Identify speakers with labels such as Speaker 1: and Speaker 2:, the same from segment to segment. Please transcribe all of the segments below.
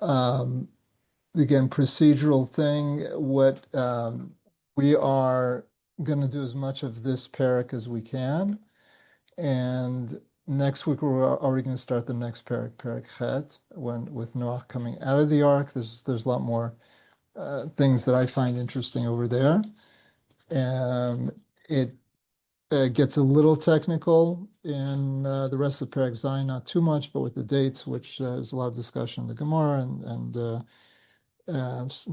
Speaker 1: Um, Again, procedural thing. What we are going to do as much of this parak as we can, and next week we're already going to start the next parak, parak Chet, when with Noach coming out of the ark. There's a lot more things that I find interesting over there. It gets a little technical in the rest of Perek Zayin, not too much, but with the dates, which there's a lot of discussion in the Gemara and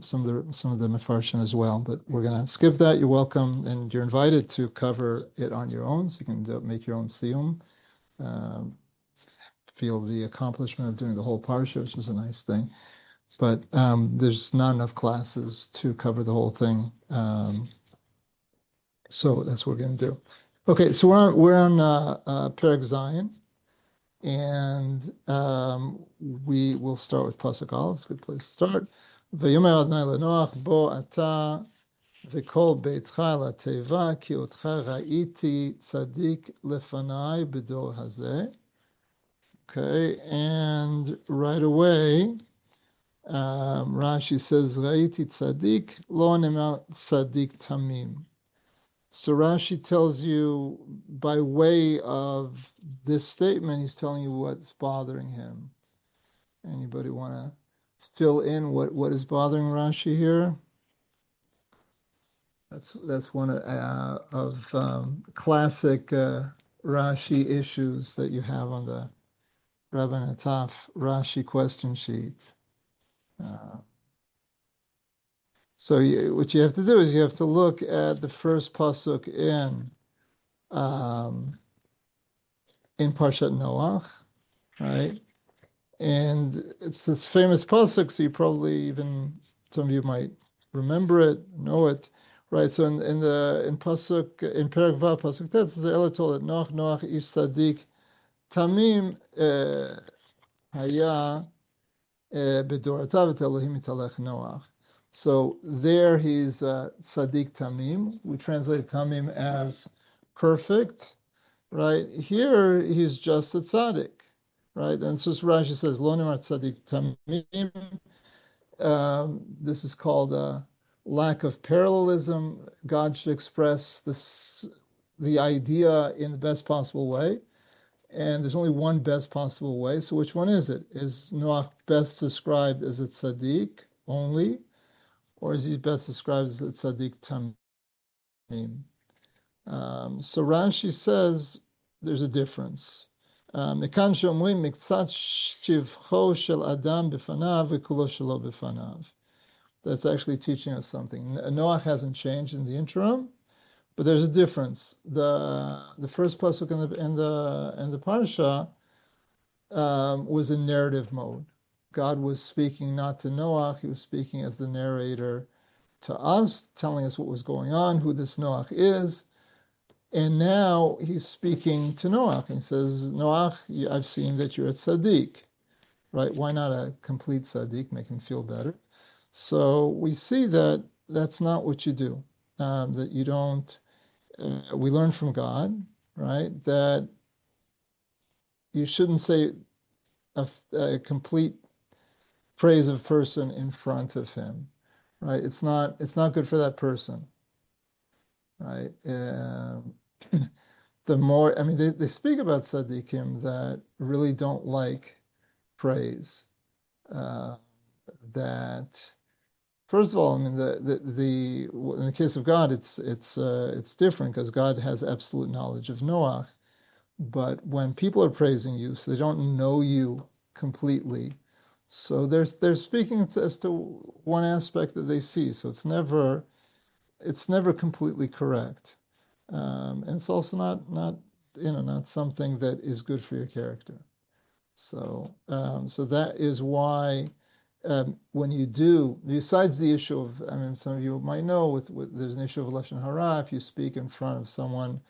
Speaker 1: some of the Mefarshim as well. But we're going to skip that. You're welcome, and you're invited to cover it on your own, so you can make your own siyum. Feel the accomplishment of doing the whole parsha, which is a nice thing. But there's not enough classes to cover the whole thing. So that's what we're going to do. Okay, so we're on Perek Zayin, and we will start with Pasuk Aleph. It's a good place to start. V'yomer Adonai leNoach bo ata v'kol beitcha lateva ki otcha ra'iti tzadik lefanai b'dor hazeh. Okay, and right away, Rashi says ra'iti tzadik lo nemar tzadik tamim. So Rashi tells you by way of this statement, he's telling you what's bothering him. Anybody want to fill in what is bothering Rashi here? That's one of classic Rashi issues that you have on the Rabbi Nataf Rashi question sheet. So what you have to do is you have to look at the first pasuk in Parshat Noach, right? And it's this famous pasuk, so you probably even some of you might remember it, know it, right? So in pasuk in Perek Vav pasuk Tet, it says Ela told Noach ish tzadik tamim haya bedoratav et Elohim italech Noach. So there he's Tzaddik Tamim. We translate Tamim as perfect, right? Here he's just a Tzaddik, right? And so Rashi says, Lo nimar Tzaddik Tamim. This is called a lack of parallelism. God should express the idea in the best possible way. And there's only one best possible way. So which one is it? Is Noach best described as a Tzaddik only? Or is he best described as a tzaddik tamim? So Rashi says there's a difference. Mekan sheomrim miktzat shivcho shel adam b'fanav v'kulo shelo b'fanav. That's actually teaching us something. Noach hasn't changed in the interim, but there's a difference. The first pasuk in the parsha was in narrative mode. God was speaking not to Noach, he was speaking as the narrator to us, telling us what was going on, who this Noach is. And now he's speaking to Noach. He says, Noach, I've seen that you're a tzaddik, right? Why not a complete tzaddik, make him feel better? So we see that that's not what you do, that you don't, we learn from God, right, that you shouldn't say a complete praise of person in front of him, right? It's not good for that person, right? The more, I mean, they speak about tzaddikim that really don't like praise. That first of all, I mean, in the case of God, it's different because God has absolute knowledge of Noach. But when people are praising you, so they don't know you completely. So they're speaking as to one aspect that they see. So it's never completely correct, and it's also not something that is good for your character. So that is why when you do, besides the issue of, I mean, some of you might know with there's an issue of lashon hara. If you speak in front of someone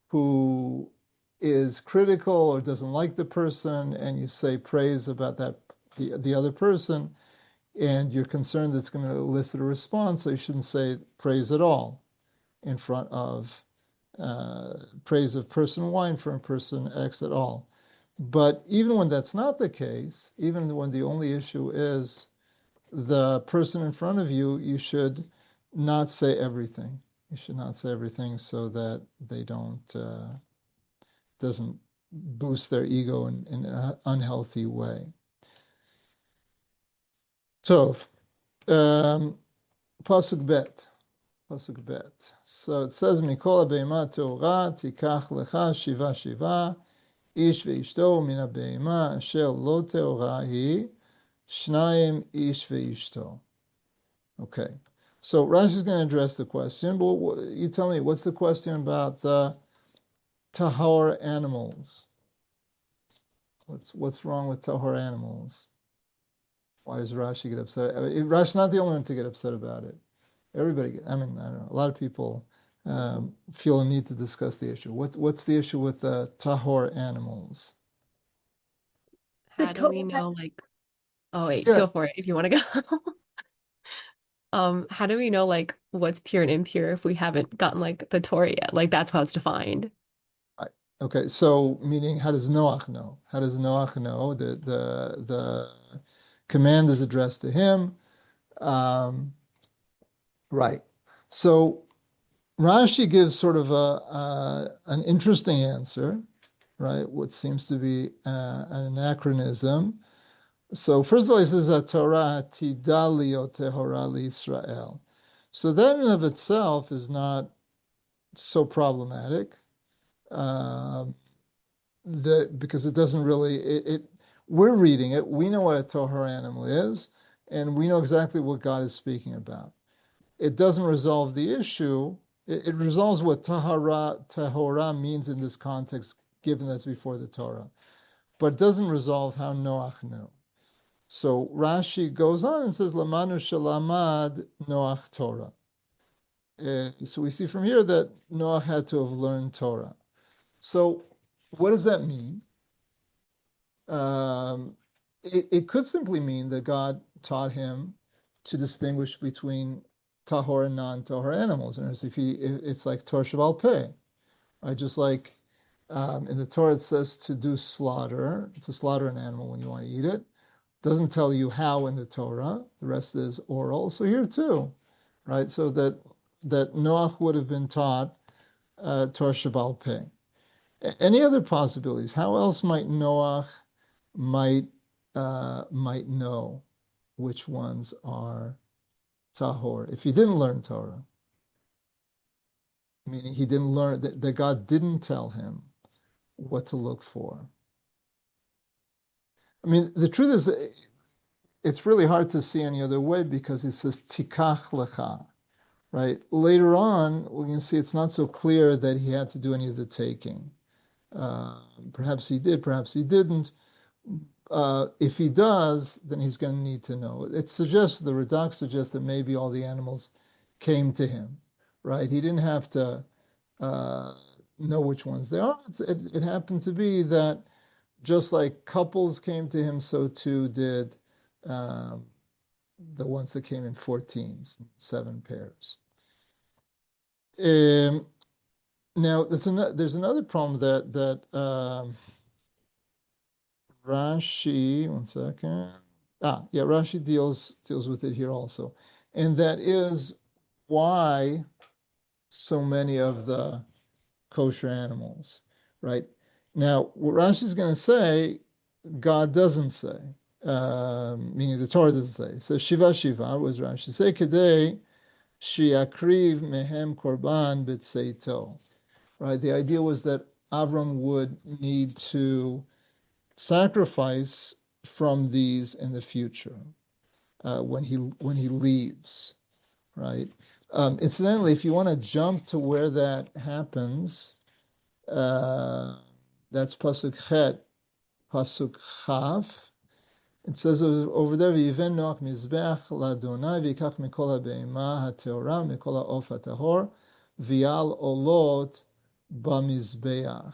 Speaker 1: who is critical or doesn't like the person, and you say praise about the other person, and you're concerned that it's going to elicit a response, so you shouldn't say praise at all in front of praise of person Y in front of person X at all. But even when that's not the case, even when the only issue is the person in front of you, you should not say everything. You should not say everything so that they doesn't boost their ego in an unhealthy way. So, pasuk bet. Pasuk bet. So it says, Mikol be'ema te'ora tikach lecha shiva shiva ish ve'ishto min ha'be'ema asher lo te'ora hi shnayim ish ve'ishto. Okay. So Rashi is going to address the question, but you tell me, what's the question about the tahor animals? What's wrong with tahor animals? Why does Rashi get upset? I mean, Rashi's not the only one to get upset about it. Everybody, I don't know. A lot of people feel a need to discuss the issue. What's the issue with the tahor animals?
Speaker 2: How do we know, like, oh wait,
Speaker 1: Yeah,
Speaker 2: go for it if you want to go. How do we know like what's pure and impure if we haven't gotten like the Torah yet? Like that's how it's defined.
Speaker 1: okay. So, meaning, how does Noach know? How does Noach know that the command is addressed to him? Um, right. So Rashi gives sort of an interesting answer, right? What seems to be an anachronism. So first of all, he says that Torah tidalio tehora Israel. So that in and of itself is not so problematic, uh, because it doesn't really we're reading it. We know what a Torah animal is, and we know exactly what God is speaking about. It doesn't resolve the issue. It resolves what tahora means in this context, given that's before the Torah, but it doesn't resolve how Noach knew. So Rashi goes on and says, Lamanu shalamad Noach Torah. So we see from here that Noach had to have learned Torah. So what does that mean? Um, it could simply mean that God taught him to distinguish between tahor and non-tahor animals. And it's like Torah Shapell Peh, right? Just like in the Torah it says to slaughter an animal when you want to eat it. Doesn't tell you how in the Torah. The rest is oral. So here too, right? So that Noach would have been taught Torah Shapell Peh. Any other possibilities? How else might Noach might might know which ones are tahor if he didn't learn Torah? Meaning he didn't learn that God didn't tell him what to look for. I mean, the truth is, it's really hard to see any other way because it says tikach lecha, right? Later on, we can see it's not so clear that he had to do any of the taking. Perhaps he did, perhaps he didn't. If he does, then he's going to need to know. It suggests, the Radak suggests that maybe all the animals came to him, right? He didn't have to uh, know which ones they are. It happened to be that just like couples came to him, so too did um, the ones that came in 14s, 7 pairs. Now, there's another problem that Rashi, one second. Yeah, Rashi deals with it here also, and that is why so many of the kosher animals, right? Now, what Rashi is going to say, God doesn't say, meaning the Torah doesn't say. So Shiva Shiva was Rashi say Kedei Shiakriv Mehem Korban B'Tseito, right? The idea was that Avram would need to sacrifice from these in the future when he leaves, right? Incidentally, if you want to jump to where that happens, uh, that's pasuk chet, pasuk chaf. It says over there, "V'yiven Noach mizbeach ladonai v'yikach mikol habeima hateora mikol ha'of hatahor v'yal olot b'mizbeach."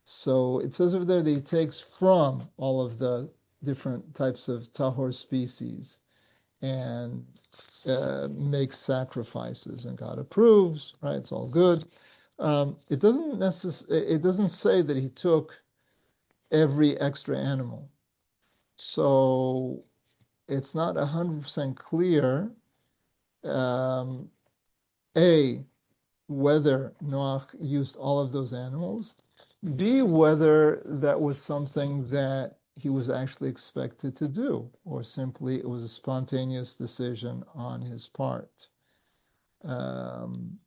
Speaker 1: So it says over there that he takes from all of the different types of tahor species and makes sacrifices, and God approves. Right? It's all good. It doesn't say that he took every extra animal. So it's not 100% clear, um, A, whether Noach used all of those animals, B, whether that was something that he was actually expected to do, or simply it was a spontaneous decision on his part. Um,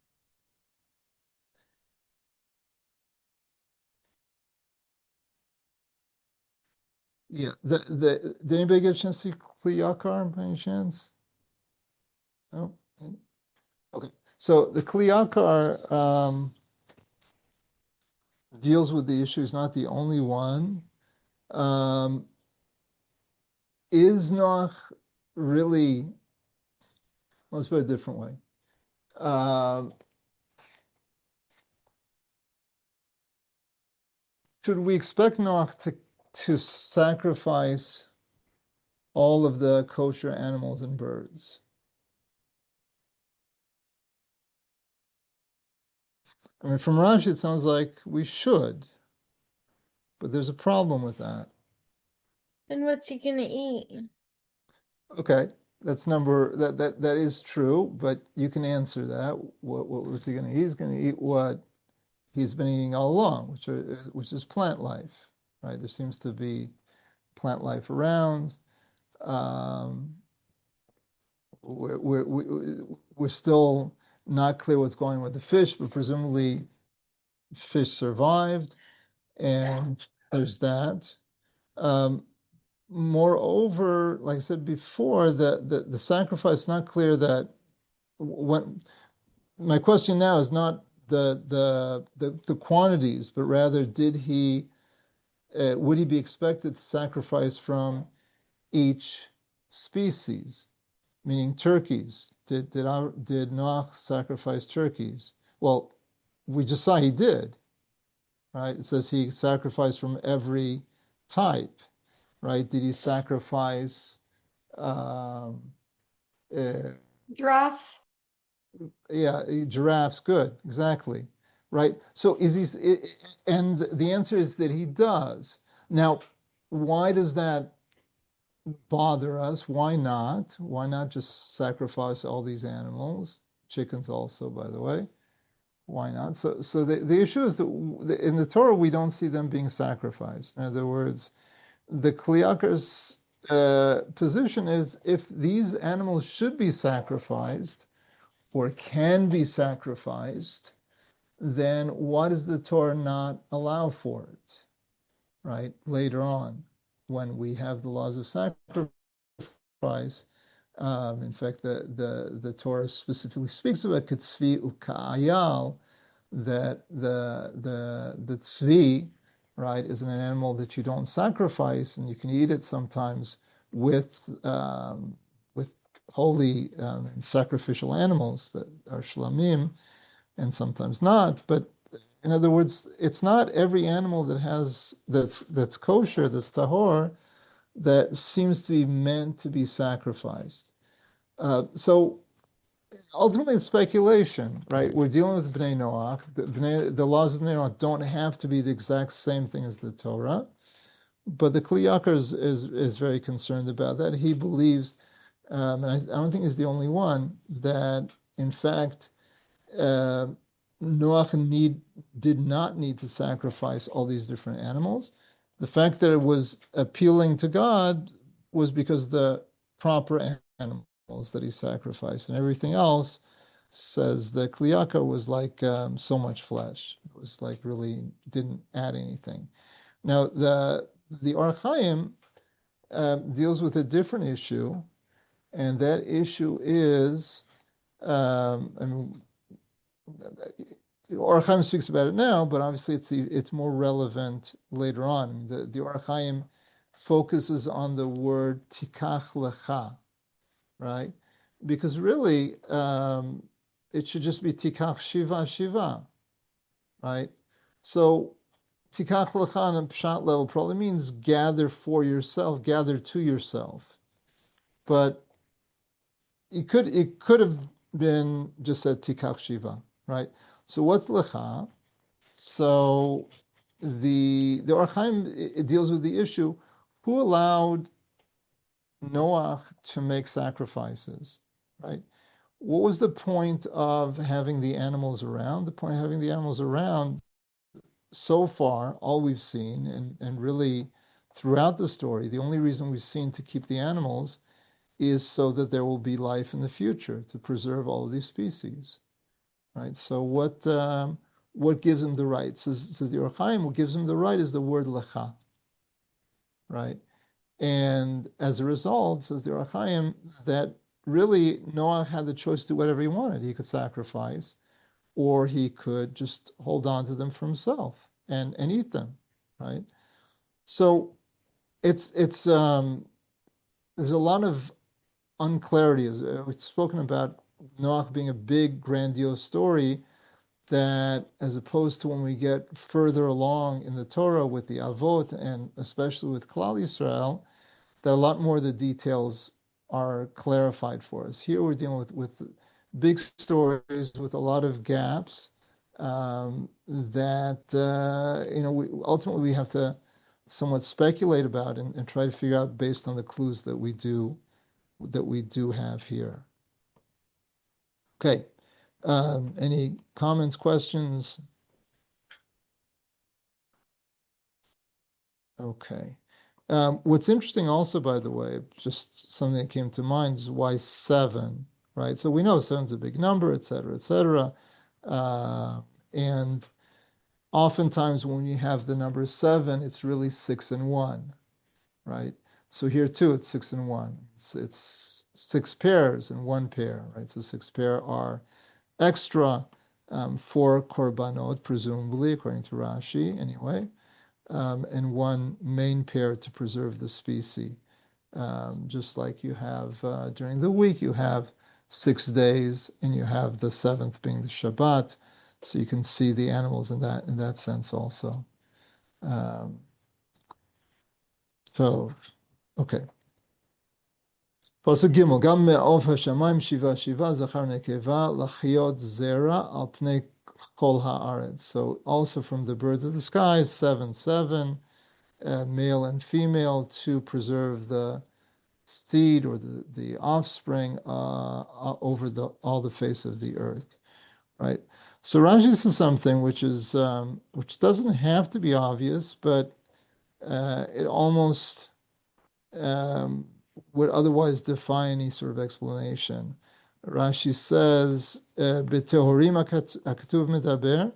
Speaker 1: yeah, did anybody get a chance to see Kli Yakar by any chance? No? Okay. So the Kli Yakar deals with the issue, is not the only one. Um, is Noach really, let's put it a different way. Uh, should we expect Noach to sacrifice all of the kosher animals and birds? I mean, from Rashi, it sounds like we should, but there's a problem with that.
Speaker 3: And what's he gonna eat?
Speaker 1: Okay, that is true, but you can answer that. What's he going to eat? He's going to eat what he's been eating all along, which is plant life, right? There seems to be plant life around. Um, we're still not clear what's going with the fish, but presumably fish survived, and there's that. Um, Moreover, like I said before, the sacrifice is not clear that when my question now is not the quantities, but rather would he be expected to sacrifice from each species, meaning turkeys? Did Noach sacrifice turkeys? Well, we just saw he did, right? It says he sacrificed from every type, right? Did he sacrifice? Um, uh,
Speaker 3: Giraffes.
Speaker 1: yeah, giraffes. Good, exactly, right? So and the answer is that he does. Now, why does that bother us? Why not? Why not just sacrifice all these animals? Chickens also, by the way. Why not? So the issue is that in the Torah we don't see them being sacrificed. In other words, the Kliyakar's position is if these animals should be sacrificed or can be sacrificed, then why does the Torah not allow for it? Right? Later on, when we have the laws of sacrifice, in fact, the Torah specifically speaks about ketzvi uka'ayal, that the tzvi, right, is an animal that you don't sacrifice, and you can eat it sometimes with with holy sacrificial animals that are shlamim, and sometimes not. But in other words, it's not every animal that's kosher, that's tahor, that seems to be meant to be sacrificed. So ultimately, it's speculation, right? We're dealing with Bnei Noach. The laws of Bnei Noach don't have to be the exact same thing as the Torah, but the Kli Yakar is very concerned about that. He believes, and I don't think he's the only one, that in fact uh, Noach did not need to sacrifice all these different animals. The fact that it was appealing to God was because the proper animals that he sacrificed, and everything else, says the Kli Yakar, was like so much flesh. It was like really didn't add anything. Now the Or Chaim deals with a different issue, and that issue is, I mean, the Or Chaim speaks about it now, but obviously it's more relevant later on. The Or Chaim focuses on the word tikach lecha, right? Because really, it should just be tikach shiva shiva, right? So tikach lecha on a pshat level probably means gather for yourself, gather to yourself. But it could have been just said tikach shiva, right? So what's lecha? So the Or Chaim, it deals with the issue: who allowed Noach to make sacrifices, right? What was the point of having the animals around? The point of having the animals around, so far, all we've seen, and really throughout the story, the only reason we've seen to keep the animals is so that there will be life in the future, to preserve all of these species, right? So what gives him the right? Says the Or Chaim, what gives him the right is the word lecha, right? And as a result, says the Or Chaim, that really Noah had the choice to do whatever he wanted. He could sacrifice, or he could just hold on to them for himself and eat them, right? So it's there's a lot of unclarity. As we've spoken about Noach being a big, grandiose story, that as opposed to when we get further along in the Torah with the Avot and especially with Klal Yisrael, that a lot more of the details are clarified for us. Here we're dealing with big stories with a lot of gaps that ultimately we have to somewhat speculate about and try to figure out based on the clues that we do have here. Okay. Any comments, questions? Okay. What's interesting also, by the way, just something that came to mind, is why 7, right? So we know 7's a big number, et cetera, et cetera. And oftentimes when you have the number 7, it's really 6 and 1, right? So here too, it's 6 and 1. It's 6 pairs and 1 pair, right? So 6 pair are extra for korbanot, presumably, according to Rashi, anyway. And 1 main pair to preserve the species. Just like you have during the week, you have 6 days, and you have the 7th being the Shabbat, so you can see the animals in that sense also. So, okay. Pasuk Gimel, Gam me'ov hashamayim shiva shiva zachar nekeva lachiyot zera al pnei kol haaretz. So also from the birds of the sky, 7, 7. Male and female, to preserve the seed or the offspring over all the face of the earth, right? So Rashi says something which doesn't have to be obvious, but it almost would otherwise defy any sort of explanation. Rashi says, "B'tehorim hakatuv medaber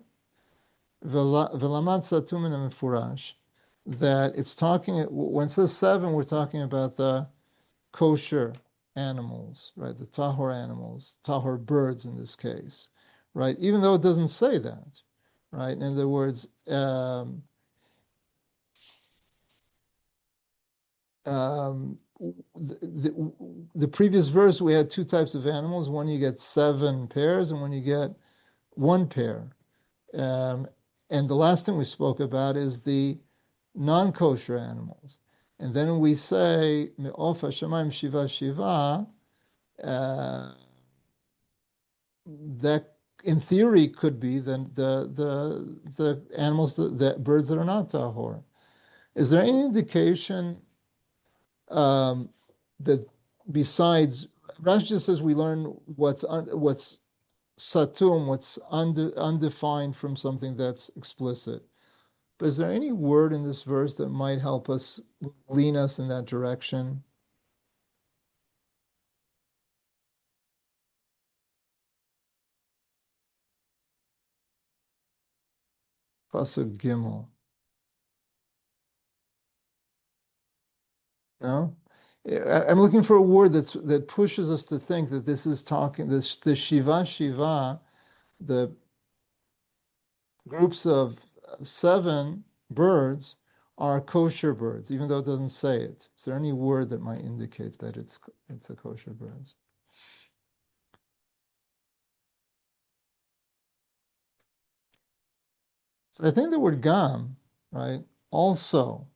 Speaker 1: v'lamad satum min hamefurash." That it's talking, when it says 7, we're talking about the kosher animals, right? The tahor animals, tahor birds in this case, right? Even though it doesn't say that, right? In other words, the previous verse, we had 2 types of animals. One you get 7 pairs, and one you get 1 pair. And the last thing we spoke about is the non-kosher animals. And then we say, Me'of hashamayim shiva shiva, that in theory could be the animals, the birds that are not tahor. Is there any indication that besides, Rashi just says we learn what's satum, what's undefined from something that's explicit. But is there any word in this verse that might help us, lean us in that direction? Pasuk Gimel. No? I'm looking for a word that pushes us to think that this is talking, the Shiva Shiva, the groups of 7 birds are kosher birds, even though it doesn't say it. Is there any word that might indicate that it's a kosher birds? So I think the word gam, right, also,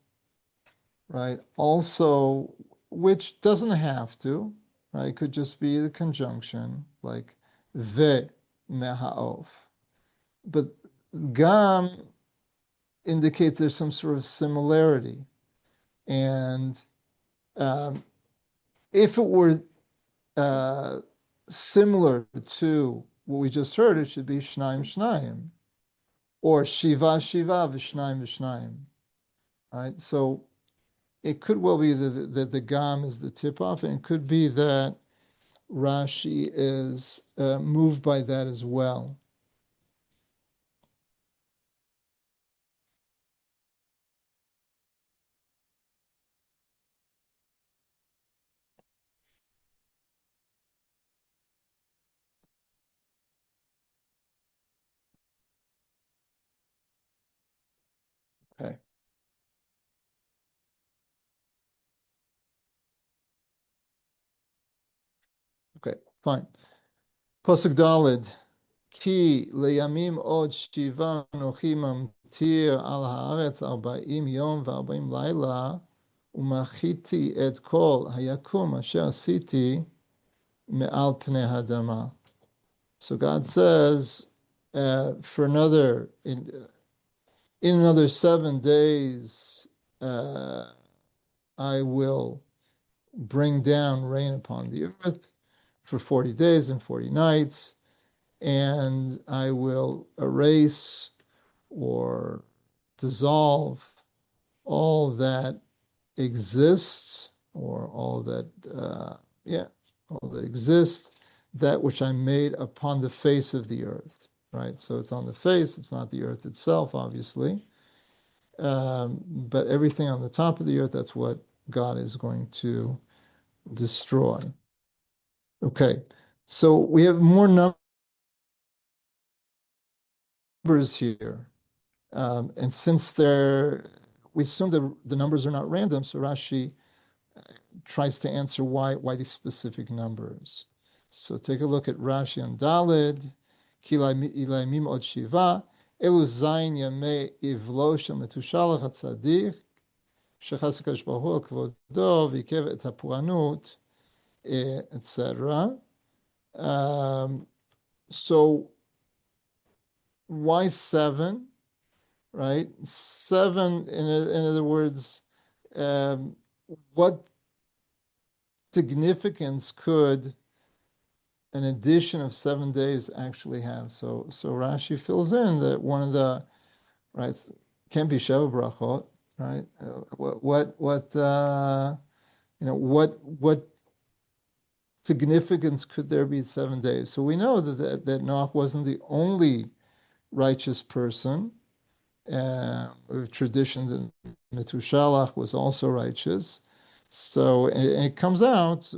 Speaker 1: right, also, which doesn't have to, right, could just be the conjunction, like ve mehaof. But gam indicates there's some sort of similarity. And if it were similar to what we just heard, it should be Shnaim Shnaim, or Shiva Shiva V'Shnaim V'Shnaim. Right? So it could well be that the Gam is the tip-off, and it could be that Rashi is moved by that as well. Okay. Okay, fine. Pasuk Daled. Ki leyamim od shiva anochi mamtir al haaretz 40 yom ו40 לילה ומחיתי את כל היקום אשר עשיתי מעל פני האדמה. So God says, for another in another 7 days, I will bring down rain upon the earth for 40 days and 40 nights, and I will erase or dissolve all that exists, or all that exists, that which I made upon the face of the earth. Right? So it's on the face, it's not the earth itself, obviously. But everything on the top of the earth, that's what God is going to destroy. Okay, so we have more numbers here. And since we assume that the numbers are not random, so Rashi tries to answer why these specific numbers. So take a look at Rashi on Daled, Kilaimim od Shiva, Elu Zayin Yamei Ivlo Shel Metushalach HaTzadik, Shechas HaKadosh Baruch Hu Al Kvodo, V'ikev Et HaPuranut, etc. So why 7? Right? 7, in other words, what significance could an addition of 7 days actually have? So Rashi fills in that one of the, right, can't be Sheva Brachot, right? What significance could there be 7 days? So we know that Noach wasn't the only righteous person. With tradition that Metushalach was also righteous. So it comes out,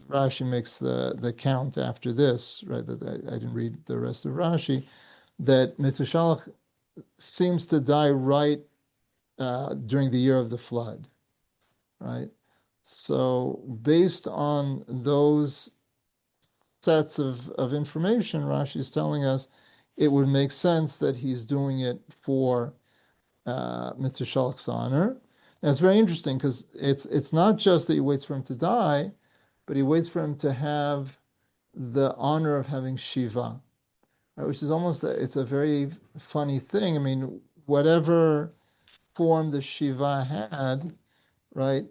Speaker 1: Rashi makes the count after this, right? That I didn't read the rest of Rashi, that Metushalach seems to die right during the year of the flood, right? So based on those sets of information, Rashi is telling us it would make sense that he's doing it for Metushalach's honor. And it's very interesting because it's not just that he waits for him to die, but he waits for him to have the honor of having Shiva, right? Which is it's a very funny thing. I mean, whatever form the Shiva had, right?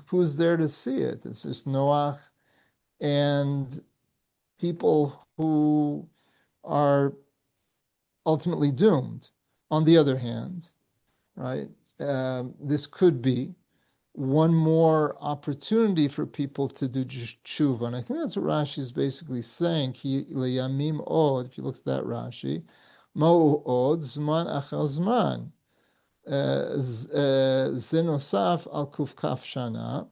Speaker 1: Who's there to see it? It's just Noach and people who are ultimately doomed. On the other hand, right? This could be one more opportunity for people to do tshuva. And I think that's what Rashi is basically saying. Ki leyamim od, if you look at that Rashi, ma'u od, zman achal zman. Zenosaf al kufkaf shana,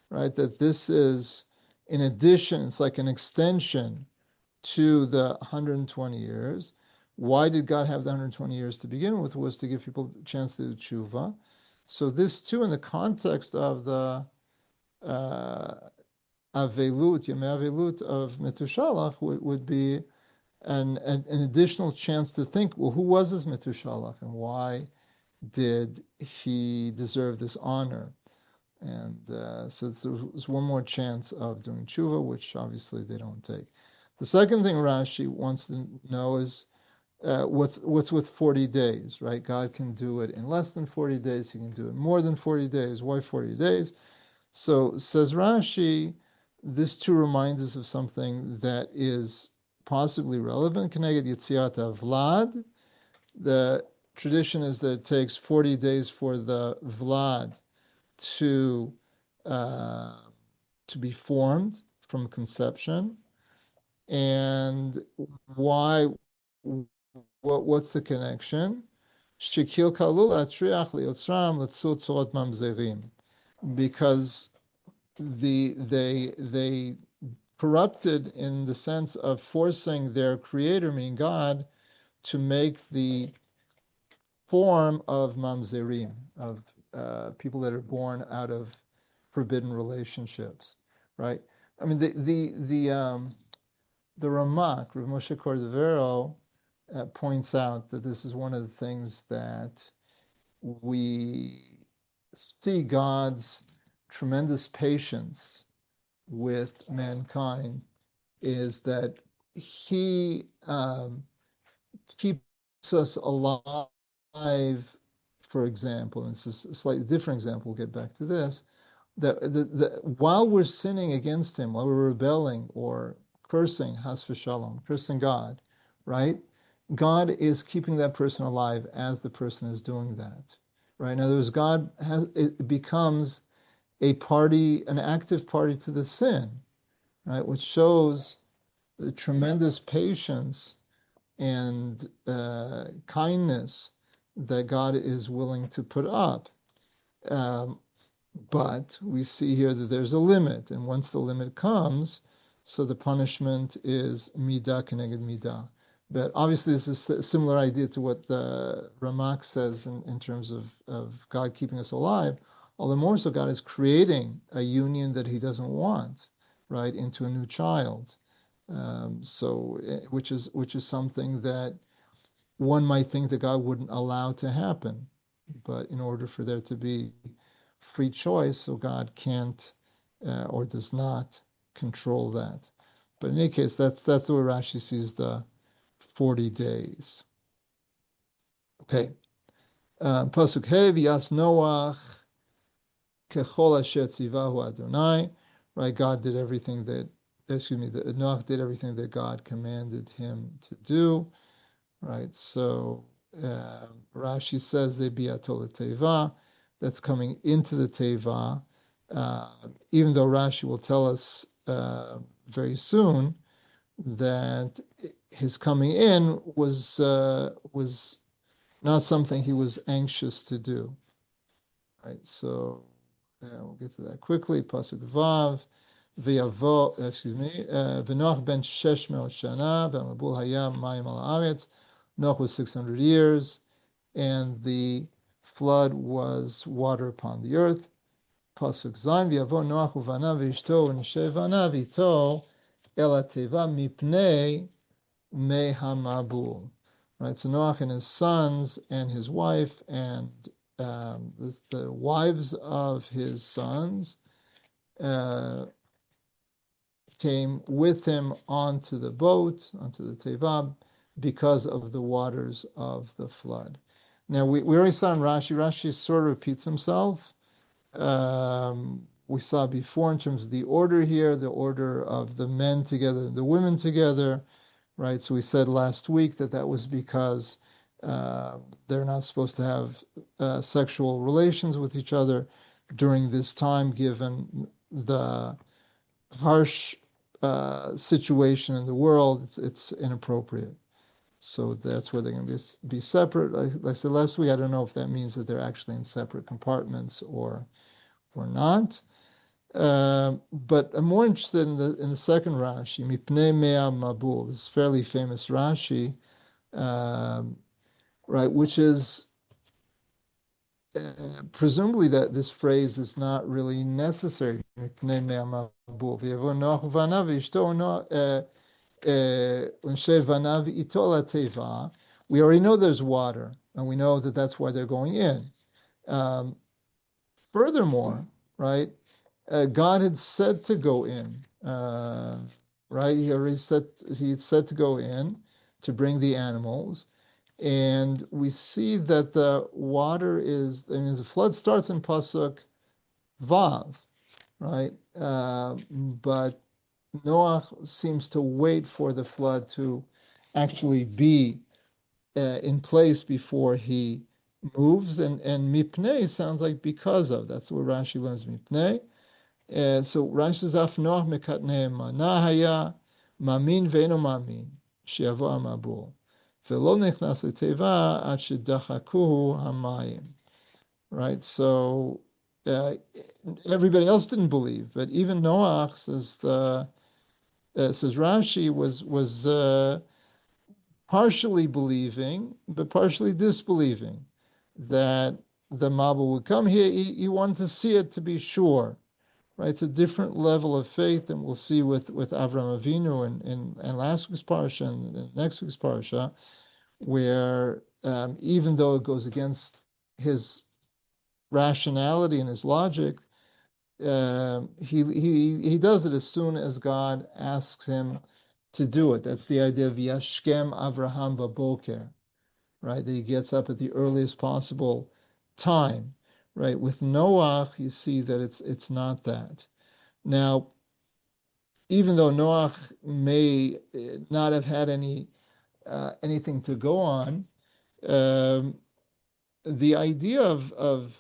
Speaker 1: right? That this is, in addition, it's like an extension to the 120 years. Why did God have the 120 years to begin with? Was to give people a chance to do tshuva. So this too, in the context of the Avelut, Yemei Avelut of Metushalach, would be an additional chance to think, well, who was this Metushalach and why did he deserve this honor? And so there's one more chance of doing tshuva, which obviously they don't take. The second thing Rashi wants to know is, what's with 40 days, right? God can do it in less than 40 days. He can do it more than 40 days. Why 40 days? So says Rashi, this too reminds us of something that is possibly relevant. Keneged Yetziat Vlad. The tradition is that it takes 40 days for the Vlad to uh, to be formed from conception. And why? What's the connection? Shekil kalul atriach liotzram letzut tzorot mamzerim, because they corrupted in the sense of forcing their creator, meaning God, to make the form of mamzerim, of people that are born out of forbidden relationships, right? I mean, the Ramak, Rav Moshe Cordovero, points out that this is one of the things that we see God's tremendous patience with mankind, is that He keeps us alive, for example, and this is a slightly different example, we'll get back to this, that while we're sinning against Him, while we're rebelling or cursing, has v'shalom, cursing God, right? God is keeping that person alive as the person is doing that, right? In other words, God it becomes a party, an active party to the sin, right? Which shows the tremendous patience and kindness that God is willing to put up. But we see here that there's a limit, and once the limit comes, so the punishment is midah keneged midah. But obviously, this is a similar idea to what the Ramak says in terms of God keeping us alive. All the more so, God is creating a union that He doesn't want, right, into a new child. Which is something that one might think that God wouldn't allow to happen, but in order for there to be free choice, so God can't or does not control that. But in any case, that's the way Rashi sees the 40 days. Okay. Pasuk Hey v'yas Noach kechol asher tzivahu Adonai. Right, God did everything that, Noach did everything that God commanded him to do. Right, so Rashi says they biatol teva, that's coming into the teva, even though Rashi will tell us very soon that his coming in was not something he was anxious to do. Right, so we'll get to that quickly. Pasuk Vav, v'yavo, v'noach ben 600 shana, v'amabul hayam mayim al haaretz. Noach was 600 years, and the flood was water upon the earth. Pasuk Zayin, v'yavo Noach uvanav v'ishto v'nishei vanav ito el hateva mipnei mei hamabul. Right, so Noach and his sons and his wife and the wives of his sons came with him onto the boat, onto the teva, because of the waters of the flood. Now, we already saw in Rashi. Rashi sort of repeats himself. We saw before in terms of the order here, the order of the men together, the women together, right? So we said last week that was because they're not supposed to have sexual relations with each other during this time, given the harsh situation in the world. It's inappropriate. So that's where they're going to be separate. Like I said last week, I don't know if that means that they're actually in separate compartments or not. But I'm more interested in the second Rashi, Mipnei Mea Mabul. This fairly famous Rashi, right, which is presumably that this phrase is not really necessary. Mipnei Mea Mabul. V'yavo Noach uvanav v'ishto we already know there's water, and we know that that's why they're going in. Furthermore, right, God had said to go in, right? He said to go in to bring the animals, And we see that the water is, I mean, the flood starts in Pasuk Vav, right? But Noach seems to wait for the flood to actually be in place before he moves, and mipnei sounds like because of. That's where Rashi learns mipnei. So Rashi says af Noach mekatnei manahaya mamin ve'eno mamin she'avo amabul ve'lo nechnas leteva ad shedachakuhu hamayim. Right. So everybody else didn't believe, but even Noach, says Rashi, was partially believing, but partially disbelieving that the Mabul would come. He wanted to see it to be sure, right? It's a different level of faith than we'll see with Avram Avinu and last week's parsha and next week's parsha, where even though it goes against his rationality and his logic, he does it as soon as God asks him to do it. That's the idea of Yashkem Avraham Baboker, right? That he gets up at the earliest possible time, right? With Noach, you see that it's not that. Now, even though Noach may not have had anything to go on, the idea of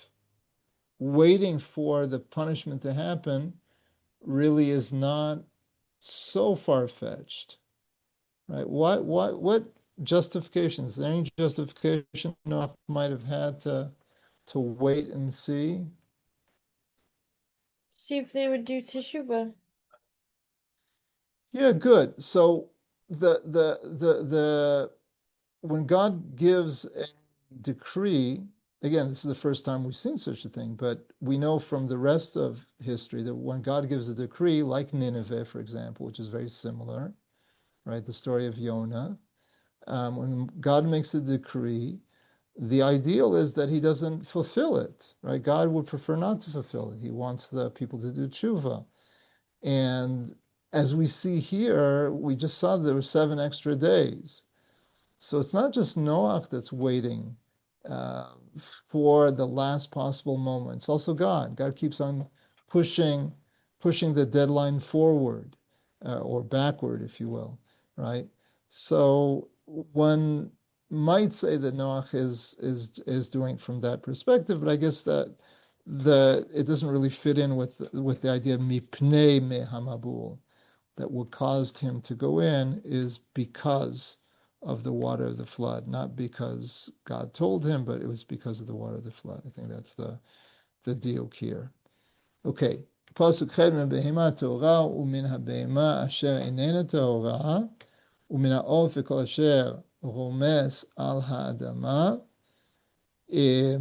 Speaker 1: waiting for the punishment to happen really is not so far-fetched, right? What justifications? Is there any justification Noach might have had to wait and see?
Speaker 3: See if they would do teshuvah.
Speaker 1: Yeah, good. So the when God gives a decree, again, this is the first time we've seen such a thing, but we know from the rest of history that when God gives a decree, like Nineveh, for example, which is very similar, right? The story of Yonah, when God makes a decree, the ideal is that he doesn't fulfill it, right? God would prefer not to fulfill it. He wants the people to do tshuva. And as we see here, we just saw there were 7 extra days. So it's not just Noach that's waiting uh, for the last possible moment. It's also God. God keeps on pushing the deadline forward or backward, if you will, right? So one might say that Noach is doing it from that perspective, but I guess that it doesn't really fit in with the idea of mipnei mehamabul, that what caused him to go in is because of the water of the flood, not because God told him, but it was because of the water of the flood. I think that's the deal here. Okay. פסוק ח' מן בהמה טהורה ומן הבהמה אשר איננה טהורה ומן העוף וכל אשר רומס על האדמה.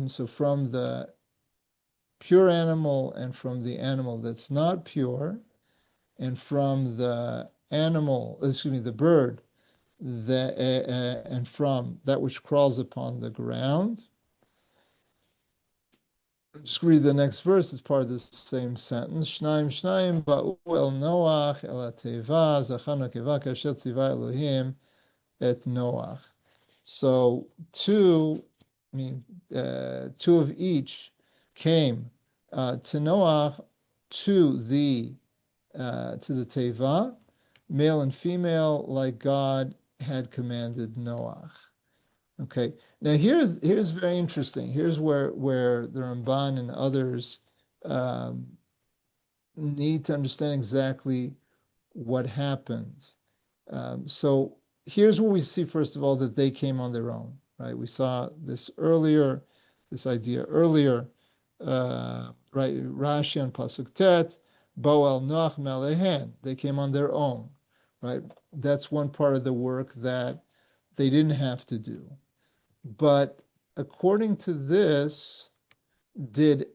Speaker 1: So from the pure animal and from the animal that's not pure, and from the the bird, and from that which crawls upon the ground. Just read the next verse. It's part of the same sentence. Shnaim shnaim ba'u el Noach el ateva zachan v'keva kasher tziva Elohim et Noach. So two of each came to Noach to the teva, male and female, like God had commanded Noach. Okay. Now here's very interesting. Here's where the Ramban and others need to understand exactly what happened. So here's what we see, first of all, that they came on their own, right? We saw this idea earlier, right? Rashi on Pasuk Tet, Boel Noach Melehen. They came on their own, right? That's one part of the work that they didn't have to do. But according to this, did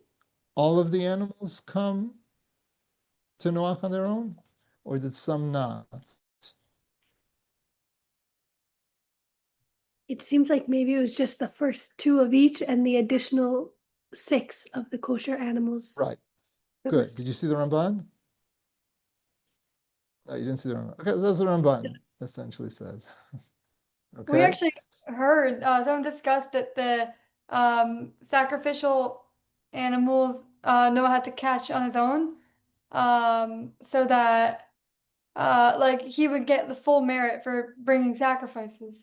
Speaker 1: all of the animals come to Noach on their own, or did some not?
Speaker 4: It seems like maybe it was just the first 2 of each and the additional 6 of the kosher animals.
Speaker 1: Right. Good. Did you see the Ramban? No, you didn't see the Ramban. Okay, that's what the Ramban essentially says.
Speaker 5: We
Speaker 1: Okay,
Speaker 5: actually heard someone discuss that the sacrificial animals Noah had to catch on his own, so that like he would get the full merit for bringing sacrifices.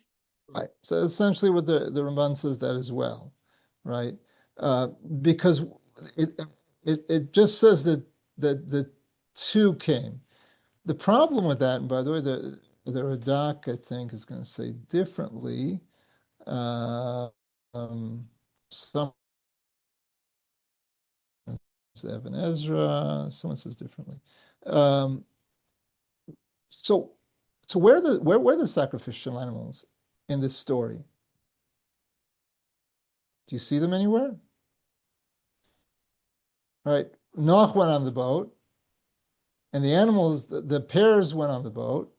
Speaker 1: right. So essentially, what the Ramban says that as well, right? Uh, because it it just says that the two came. The problem with that, and by the way, the Radak I think is going to say differently. Uh, some Evan Ezra, someone says differently. Um, so so where were the sacrificial animals in this story? Do you see them anywhere? Right. Noach went on the boat, and the animals, the pairs went on the boat.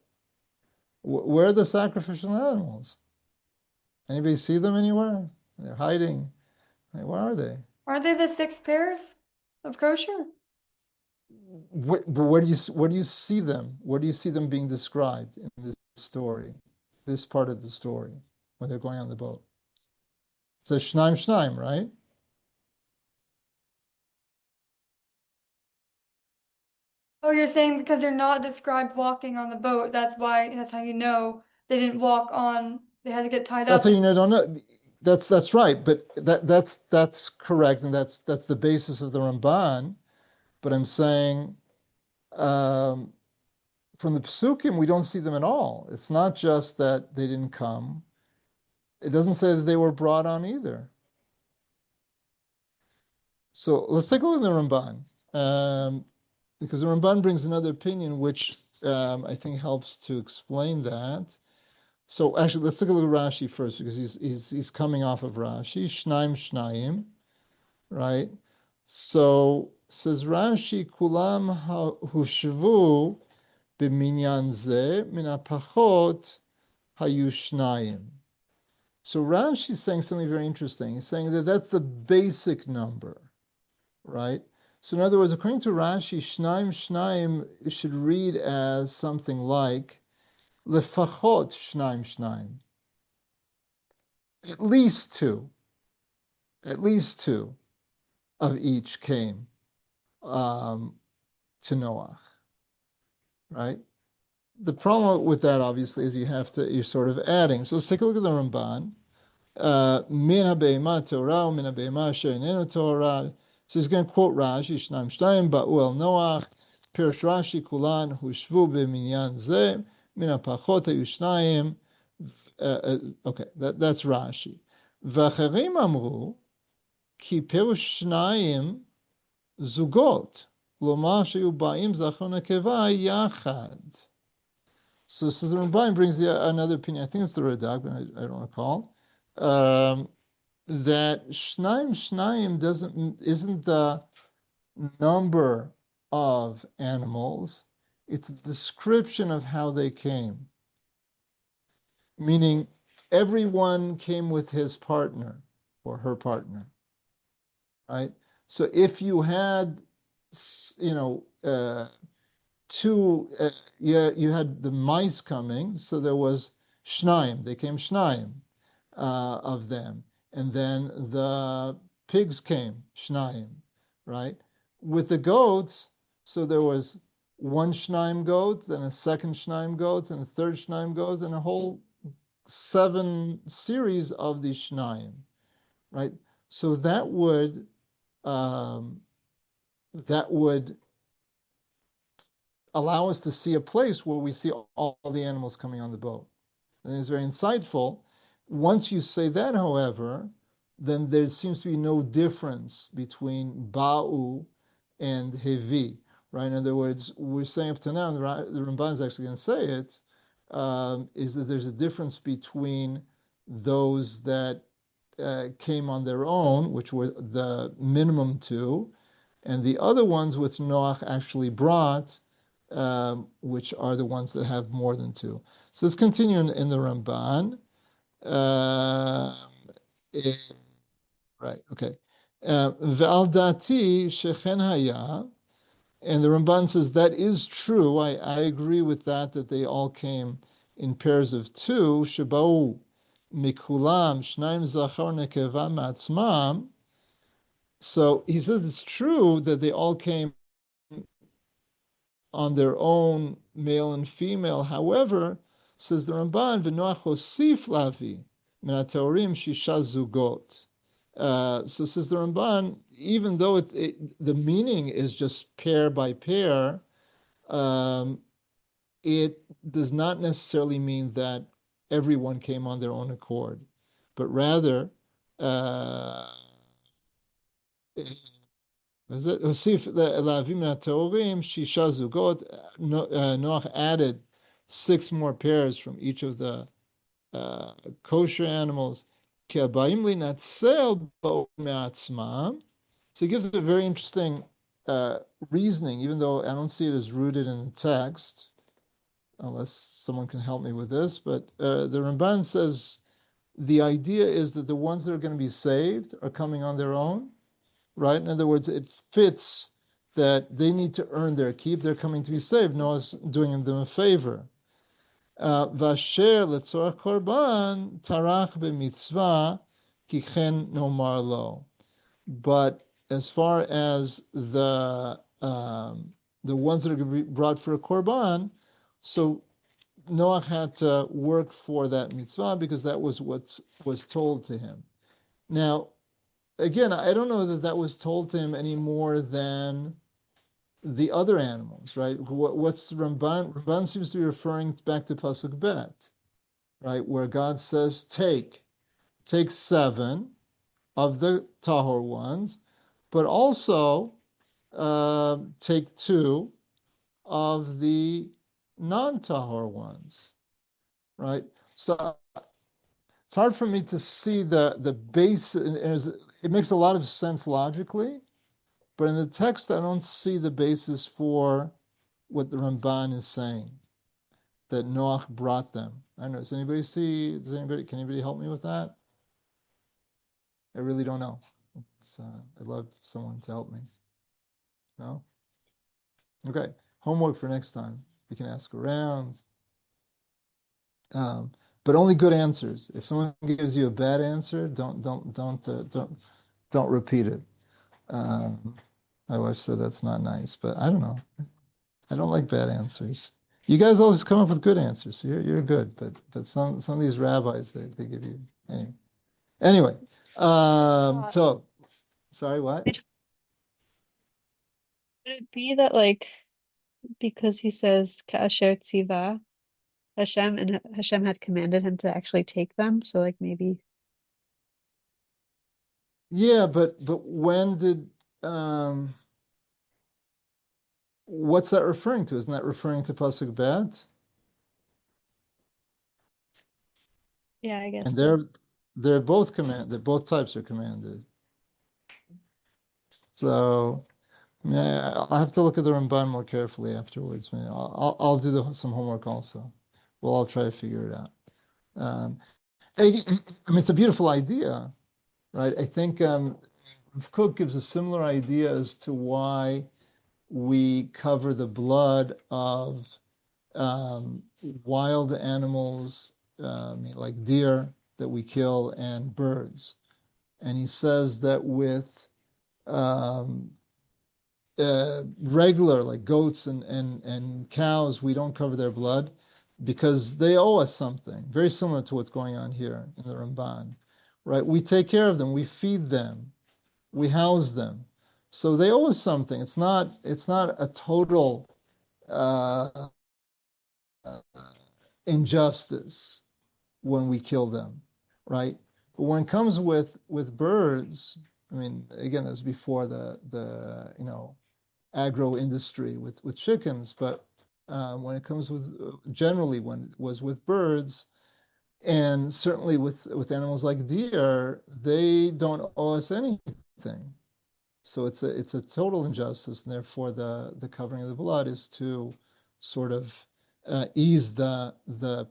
Speaker 1: Where are the sacrificial animals? Anybody see them anywhere? They're hiding. Like, where are they?
Speaker 5: Aren't they the 6 pairs of kosher?
Speaker 1: But where do you see them? Where do you see them being described in this story? This part of the story when they're going on the boat. It says Shnaim Shnaim, right?
Speaker 5: Oh, you're saying because they're not described walking on the boat, that's how you know they didn't walk on, they had to get tied
Speaker 1: That's
Speaker 5: up.
Speaker 1: how you know. Don't know. That's right. But that's correct, and that's the basis of the Ramban. But I'm saying um, from the Psukim, we don't see them at all. It's not just that they didn't come. It doesn't say that they were brought on either. So let's take a look at the Ramban, because the Ramban brings another opinion which I think helps to explain that. So actually, let's take a look at Rashi first because he's coming off of Rashi. Shnaim Shnaim, right? So says Rashi, Kulam hushvu b'minyan ze min hapachot hayu shnayim. So Rashi is saying something very interesting. He's saying that that's the basic number, right? So in other words, according to Rashi, Shnaim Shnaim should read as something like Lefachot Shnaim Shnaim. At least two of each came to Noach, right? The problem with that, obviously, is you're sort of adding. So let's take a look at the Ramban. Min habeima Torah, min habeima she'inenu Torah. So he's going to quote Rashi, Shnaim Shtayim ba'u Noach, Pirush Rashi kulan hushvu b'minyan ze, min hapachot hayu shnayim. Okay, that's Rashi. V'acherim amru ki pirush shnayim zugot, lomar she'yu ba'im zachor nekeva yachad. So the Rabbeim brings another opinion. I think it's the Radak, but I don't recall. That Shnaim Shnaim isn't the number of animals; it's a description of how they came. Meaning, everyone came with his partner or her partner, right? So if you had, two, you had the mice coming, so there was Shnaim. They came Shnaim of them, and then the pigs came Shnaim, right? With the goats, so there was one Shnaim goat, then a second Shnaim goat, and a third Shnaim goat, and a whole 7 series of these Shnaim, right? So that would allow us to see a place where we see all the animals coming on the boat. And it's very insightful. Once you say that, however, then there seems to be no difference between Ba'u and Hevi, right? In other words, we're saying up to now, and the Ramban is actually going to say it, is that there's a difference between those that came on their own, which were the minimum 2, and the other ones which Noach actually brought, which are the ones that have more than 2. So let's continue in the Ramban. Right, okay. Ve'al dati shechen haya, and the Ramban says that is true. I agree with that they all came in pairs of two, sheba'u mikulam shnaim zachar nekeva matzmam. So he says it's true that they all came on their own, male and female. However, says the Ramban, v'noach hosif lavi min ha'teorim shisha zugot. So says the Ramban, even though the meaning is just pair by pair, it does not necessarily mean that everyone came on their own accord, but rather, הוסיף להביא מן הטהורים שישה זוגות. Noach added 6 more pairs from each of the kosher animals. כי הבאים להינצל באו מעצמם. So he gives a very interesting reasoning, even though I don't see it as rooted in the text, unless someone can help me with this. But the Ramban says the idea is that the ones that are going to be saved are coming on their own, right? In other words, it fits that they need to earn their keep. They're coming to be saved. Noah's doing them a favor. Vasher letzorach korban tarach b'mitzvah kichen nomar lo. But as far as the ones that are going to be brought for a korban, so Noah had to work for that mitzvah because that was what was told to him. Now, again, I don't know that that was told to him any more than the other animals, right? What's Ramban? Ramban seems to be referring back to Pasuk Bet, right, where God says, take 7 of the tahor ones, but also take 2 of the non-tahor ones, right? So it's hard for me to see the base. It makes a lot of sense logically, but in the text, I don't see the basis for what the Ramban is saying, that Noach brought them. I don't know. Can anybody help me with that? I really don't know. I'd love someone to help me. No? Okay. Homework for next time. We can ask around. But only good answers. If someone gives you a bad answer, don't repeat it. My wife said that's not nice, but I don't know. I don't like bad answers. You guys always come up with good answers, so you're good. But some of these rabbis they give you anyway. So sorry, what?
Speaker 6: Would it be that like because he says Ka'asher Tziva Hashem and Hashem had commanded him to actually take them, so like maybe
Speaker 1: Yeah, but when did what's that referring to? Isn't that referring to Pasuk Bet?
Speaker 6: yeah, I guess
Speaker 1: And
Speaker 6: so.
Speaker 1: they're both both types are commanded. So I mean, I'll have to look at the Ramban more carefully afterwards. I mean, I'll do some homework also. We'll all try to figure it out. I mean, it's a beautiful idea, right? I think Cook gives a similar idea as to why we cover the blood of wild animals, like deer that we kill and birds. And he says that with regular, like goats and cows, we don't cover their blood because they owe us something, very similar to what's going on here in the Ramban, right? We take care of them, we feed them, we house them, so they owe us something. It's not a total injustice when we kill them, right? But when it comes with birds, I mean, again, that's before the agro industry with chickens, but when it comes with generally when it was with birds, and certainly with animals like deer, they don't owe us anything. So it's a total injustice, and therefore the covering of the blood is to sort of ease the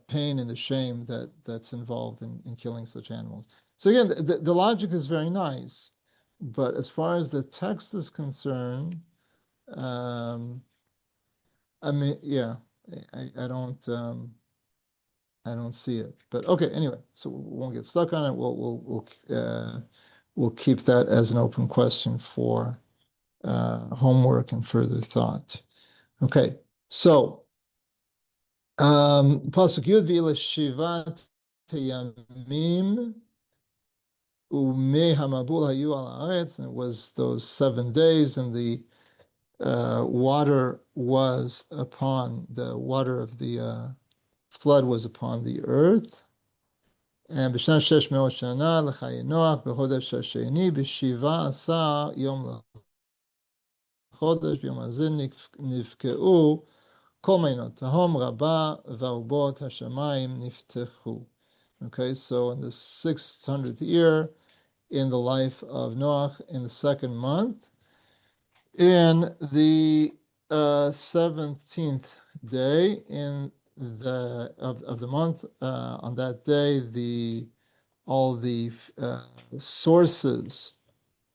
Speaker 1: pain and the shame that's involved in killing such animals. So again, the logic is very nice, but as far as the text is concerned, I mean, yeah, I don't. I don't see it. But okay, anyway, so we won't get stuck on it. We'll keep that as an open question for homework and further thought. Okay, so pasuk Yud v'ila shivat yamim u'mei hamabul hayu al haaretz, and it was those 7 days, and the water of the flood was upon the earth. And b'shana shesh me'ot shana l'chaye Noach b'chodesh hasheni b'shiva asa yom l'chodesh b'yom hazeh nivkeu kol meinot tahom rabba v'arubot hashamayim niftechu. Okay, so in the 600th year in the life of Noach, in the 2nd month, in the 17th day in of the month, on that day, all the sources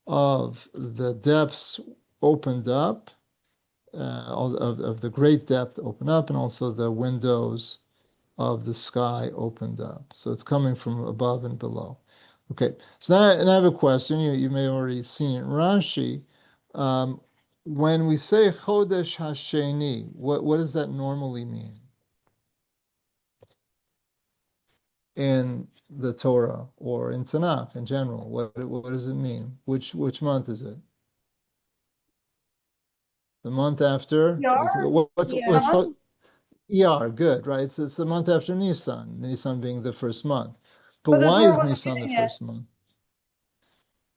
Speaker 1: of the depths opened up, all of the great depth opened up, and also the windows of the sky opened up. So it's coming from above and below. Okay, so now I have a question. You may have already seen it in Rashi. When we say Chodesh Hasheni, what does that normally mean in the Torah or in Tanakh in general? What does it mean? Which month is it? The month after?
Speaker 5: Yar?
Speaker 1: What's
Speaker 5: Yeah.
Speaker 1: Iyar? Good, right? So it's the month after Nisan. Nisan being the first month. But
Speaker 5: But the
Speaker 1: why
Speaker 5: Torah
Speaker 1: is
Speaker 5: wasn't
Speaker 1: Nisan the
Speaker 5: given yet.
Speaker 1: first month?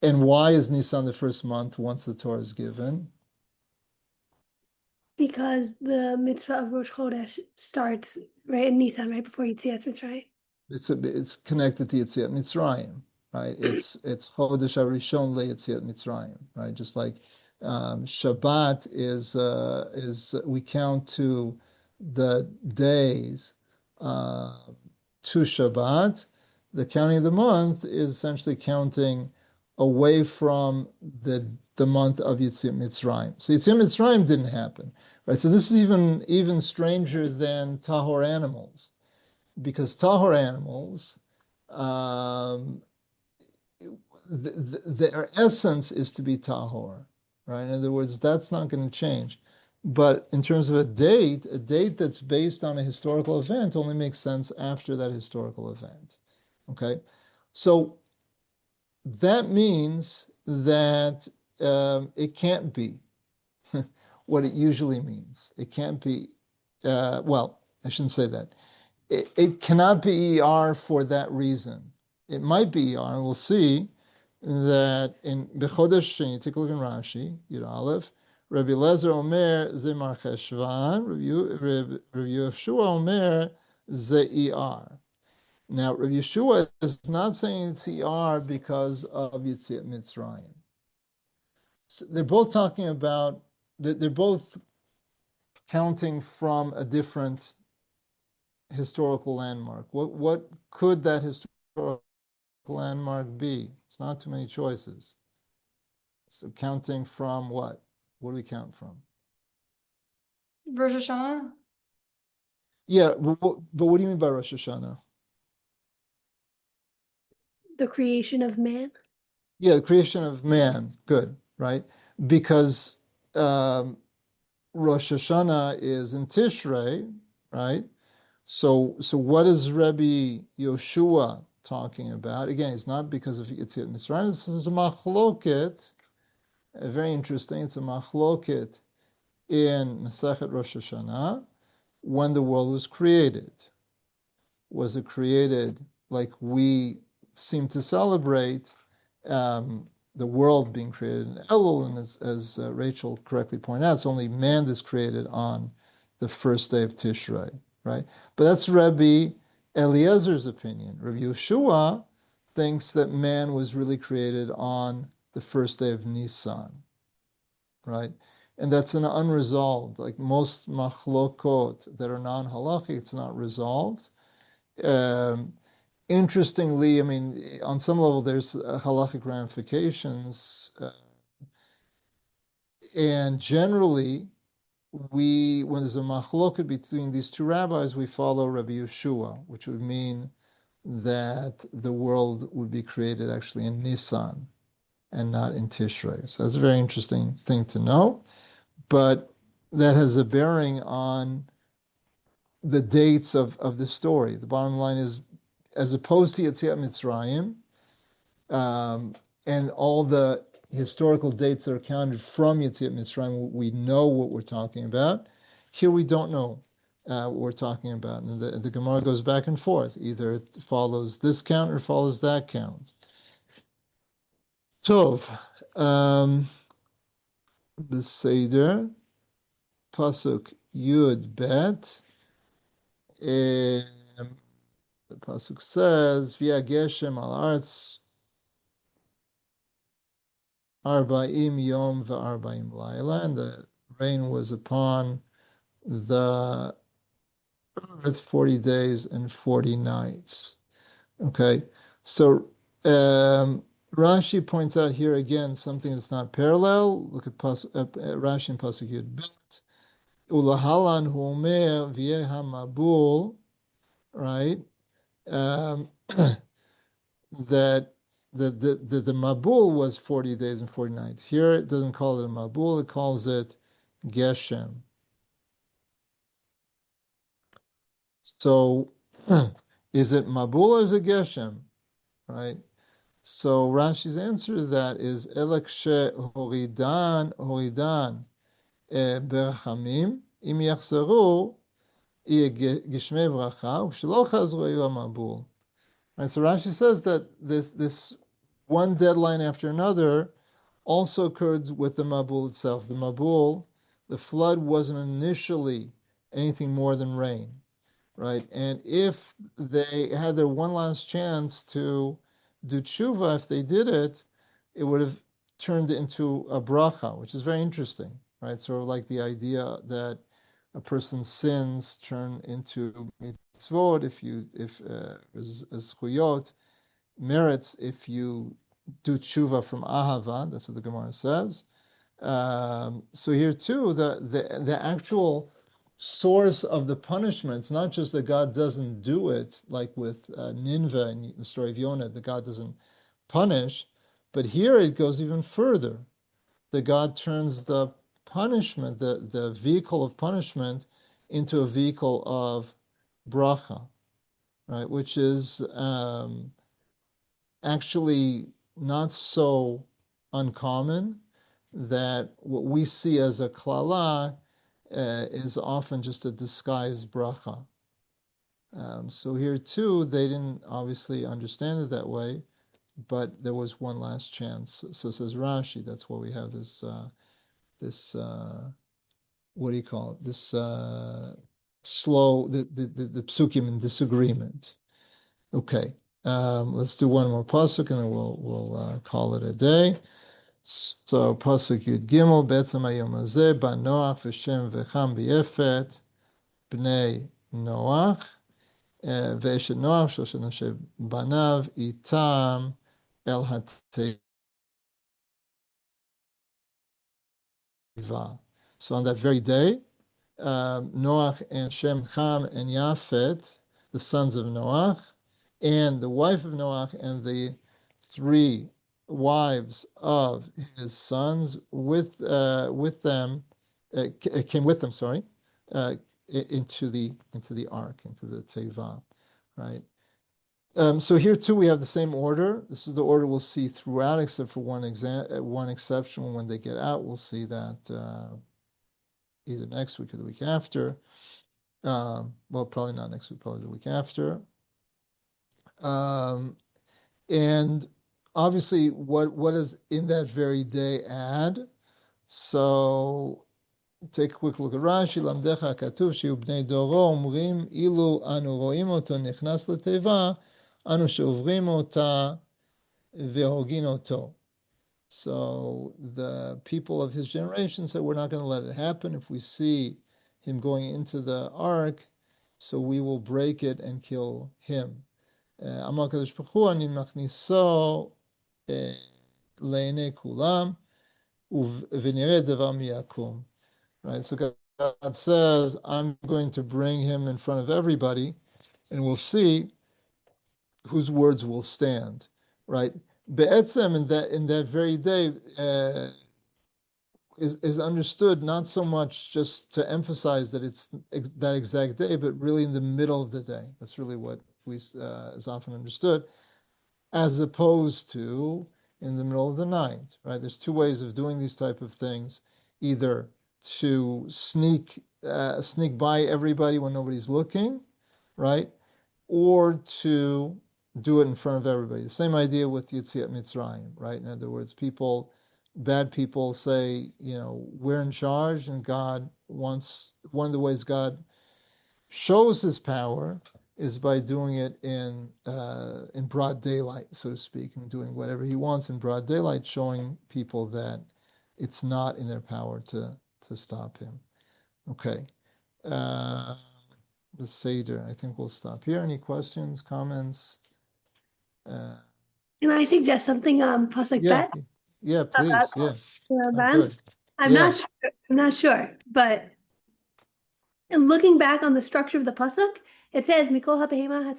Speaker 1: And why is Nisan the first month once the Torah is given?
Speaker 4: Because the mitzvah of Rosh Chodesh starts right in Nisan, right before Yetziat Mitzrayim.
Speaker 1: It's connected to Yetziat Mitzrayim, right? It's Chodesh HaRishon LeYetziat Mitzrayim, right? Just like Shabbat is we count to the days to Shabbat. The counting of the month is essentially counting away from the month of Yetziat Mitzrayim. So Yetziat Mitzrayim didn't happen, right? So this is even stranger than Tahor animals, because Tahor animals, their essence is to be Tahor, right? In other words, that's not going to change. But in terms of a date that's based on a historical event only makes sense after that historical event. Okay, so that means that it can't be what it usually means. It can't be, well, I shouldn't say that. It cannot be ER for that reason. It might be ER, and we'll see that in Bechodesh Sheni, take a look in Rashi, Yud Aleph, Rabbi Lezer Omer ze Mar Cheshvan, Rabbi Yeshua Omer ze ER. Now, Rabbi Yeshua is not saying it's ER because of Yetziat Mitzrayim. So they're both talking about, they're both counting from a different historical landmark. What could that historical landmark be? It's not too many choices. So counting from what? What do we count from?
Speaker 5: Rosh Hashanah?
Speaker 1: Yeah, but what do you mean by Rosh Hashanah?
Speaker 4: The creation of man.
Speaker 1: Yeah, the creation of man. Good, right? Because Rosh Hashanah is in Tishrei, right? So what is Rabbi Yoshua talking about? Again, it's not because of Yetziat Mitzrayim. This is a machloket, very interesting. It's a machloket in Masechet Rosh Hashanah when the world was created. Was it created like we seem to celebrate the world being created in Elul? And as Rachel correctly pointed out, it's only man that's created on the first day of Tishrei, right? But that's Rabbi Eliezer's opinion. Rabbi Yeshua thinks that man was really created on the first day of Nisan, right? And that's an unresolved, like most machlokot that are non-halachic, it's not resolved. Interestingly, I mean, on some level, there's halachic ramifications, and generally, when there's a machloket between these two rabbis, we follow Rabbi Yeshua, which would mean that the world would be created actually in Nisan and not in Tishrei. So that's a very interesting thing to know, but that has a bearing on the dates of the story. The bottom line is, as opposed to Yetziat Mitzrayim, and all the historical dates that are counted from Yetziat Mitzrayim, we know what we're talking about. Here we don't know what we're talking about. And the Gemara goes back and forth. Either it follows this count or follows that count. Tov. Beseder. Pasuk Yud Bet. The Pasuk says, Via Geshem al Arts Arba'im Yom V'Arba'im Laila, and the rain was upon the earth 40 days and 40 nights. Okay, so Rashi points out here again something that's not parallel. Look at Rashi in Pasuk Yud Bet. Ulahalan hu omer v'yeha mabul, right? That the Mabul was 40 days and 40 nights. Here it doesn't call it a Mabul, it calls it Geshem. So is it Mabul or is it Geshem? Right? So Rashi's answer to that is Elekshe horidan berachamim im yachzeru geshmei bracha u'shelo chazru yu Mabul. Right, so Rashi says that this one deadline after another also occurred with the Mabul itself. The Mabul, the flood wasn't initially anything more than rain, right? And if they had their one last chance to do tshuva, if they did it, it would have turned into a bracha, which is very interesting, right? Sort of like the idea that a person's sins turn into mitzvot if zchuyot, merits if you do tshuva from ahava. That's what the Gemara says. So here too, the actual source of the punishment, it's not just that God doesn't do it, like with Nineveh and the story of Yonah, that God doesn't punish, but here it goes even further. That God turns the punishment, the vehicle of punishment, into a vehicle of bracha, right? Which is actually not so uncommon, that what we see as a klala is often just a disguised bracha. So here too, they didn't obviously understand it that way, but there was one last chance. So says Rashi, that's why we have this what do you call it? This slow, the psukim in disagreement. Okay, let's do one more pasuk and then we'll call it a day. So pasuk Yud Gimel, Betzem Hayom Hazeh, Ba Noach v'Shem v'Cham v'Yefet bnei Noach Bereshit Noach Shoshet Noshe Banav Itam El HaTeiva. So on that very day, Noach and Shem, Cham, and Yafet, the sons of Noach, and the wife of Noach, and the three wives of his sons with them came with them. Sorry, into the ark, into the teva, right? So here too we have the same order. This is the order we'll see throughout, except for one exception. When they get out, we'll see that either next week or the week after. Well, probably not next week, probably the week after. And obviously, what does in that very day add? So take a quick look at Rashi. Lamdecha katuv shehu bnei doro omrim ilu anu roim oto nechnas leteva anu sheovrim ota vehogin oto. So the people of his generation said, we're not going to let it happen. If we see him going into the ark, so we will break it and kill him. Amar Kadosh Baruch Hu, ani machniso le'enei kulam v'nireh davar miyakum. Right, so God says, I'm going to bring him in front of everybody, and we'll see whose words will stand, right? Be'etzem, in that very day, is understood not so much just to emphasize that it's that exact day, but really in the middle of the day. That's really what we is often understood, as opposed to in the middle of the night, right? There's two ways of doing these type of things: either to sneak by everybody when nobody's looking, right? Or to do it in front of everybody. The same idea with Yetziat Mitzrayim, right? In other words, bad people say, we're in charge, and God wants, one of the ways God shows his power is by doing it in broad daylight, so to speak, and doing whatever he wants in broad daylight, showing people that it's not in their power to stop him. Okay. The Seder. I think we'll stop here. Any questions, comments?
Speaker 4: Can I suggest something, Pasuk
Speaker 1: Yeah,
Speaker 4: Bet?
Speaker 1: yeah, please. Yeah. Oh,
Speaker 4: Ramban?
Speaker 1: good.
Speaker 4: I'm
Speaker 1: Yeah.
Speaker 4: not sure. I'm not sure, but in looking back on the structure of the pasuk, it says Mikol ha'behema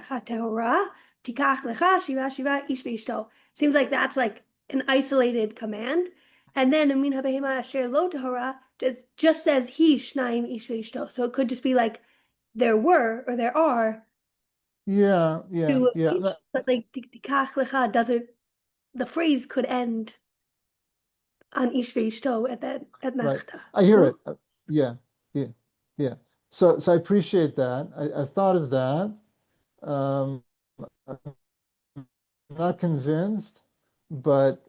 Speaker 4: hatehora tikach lecha shiva shiva ish ve'ishto. Seems like that's like an isolated command, and then Amin ha'behema asher lo tehora just says he shnayim ish ve'ishto. So it could just be like there were or there are
Speaker 1: Yeah, yeah,
Speaker 4: two of
Speaker 1: yeah.
Speaker 4: each, but like tikach lecha doesn't. The phrase could end on ish ve'ishto at
Speaker 1: Right.
Speaker 4: machta.
Speaker 1: I hear
Speaker 4: No?
Speaker 1: it. Yeah, yeah, yeah. So I appreciate that. I thought of that. I'm not convinced, but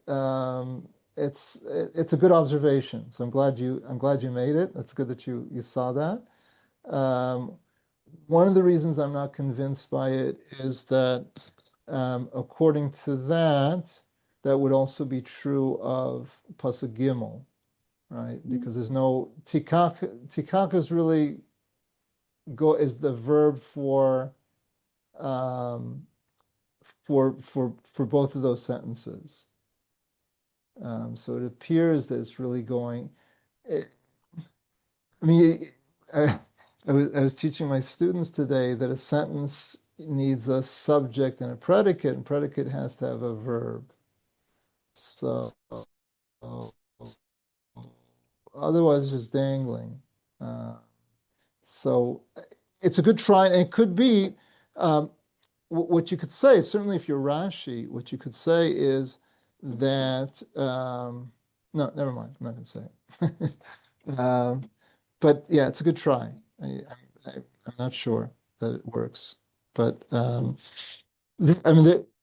Speaker 1: it's a good observation. So I'm glad you made it. It's good that you saw that. Um, One of the reasons I'm not convinced by it is that, according to that, that would also be true of Pasuk Gimel, right? Because there's no tikach. Tikach is really is the verb um, for both of those sentences. So it appears that it's really going. I mean, I was teaching my students today that a sentence needs a subject and a predicate, and predicate has to have a verb. So otherwise, it's just dangling. So it's a good try, and it could be what you could say. Certainly, if you're Rashi, what you could say is that. No, never mind. I'm not going to say it. But yeah, it's a good try. I'm not sure that it works, but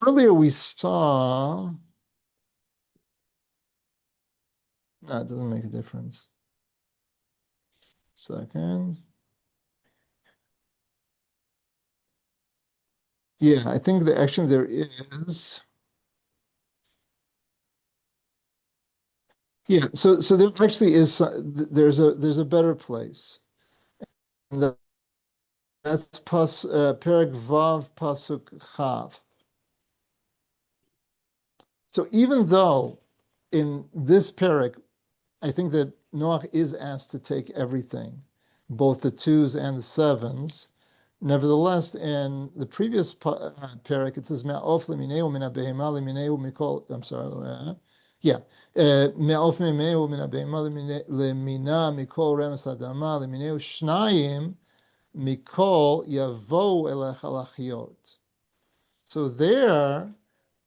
Speaker 1: earlier we saw. No, it doesn't make a difference. Second. Yeah, I think that actually there is. Yeah, so there actually is. There's a better place. And that's Perek Vav Pasuk Chav. So even though in this Perek, I think that Noach is asked to take everything, both the twos and the sevens. Nevertheless, in the previous parak, it says "Me'of lemineu min habehema lemineu mikol." I'm sorry. Yeah, "Me'of lemineu min habehema lemina mikol remes adama lemineu shnayim mikol yavo elech alachiot." So there,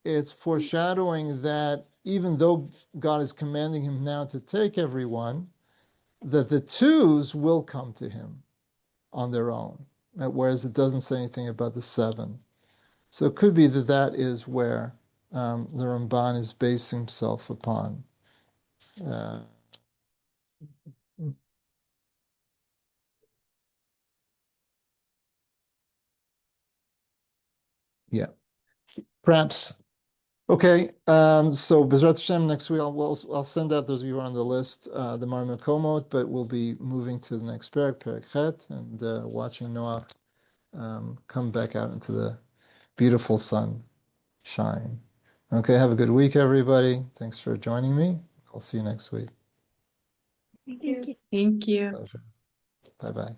Speaker 1: it's foreshadowing that even though God is commanding him now to take everyone, that the twos will come to him on their own, whereas it doesn't say anything about the seven. So it could be that that is where the Ramban is basing himself upon. Uh, yeah, perhaps. Okay, so Bezrat Hashem, next week I'll send out those of you who are on the list, the Mar Mekomot, but we'll be moving to the next Perek, Perek Chet, and watching Noah come back out into the beautiful sun shine. Okay, have a good week, everybody. Thanks for joining me. I'll see you next week.
Speaker 5: Thank
Speaker 4: Thank
Speaker 5: you.
Speaker 4: you.
Speaker 2: Thank you.
Speaker 1: Pleasure. Bye bye.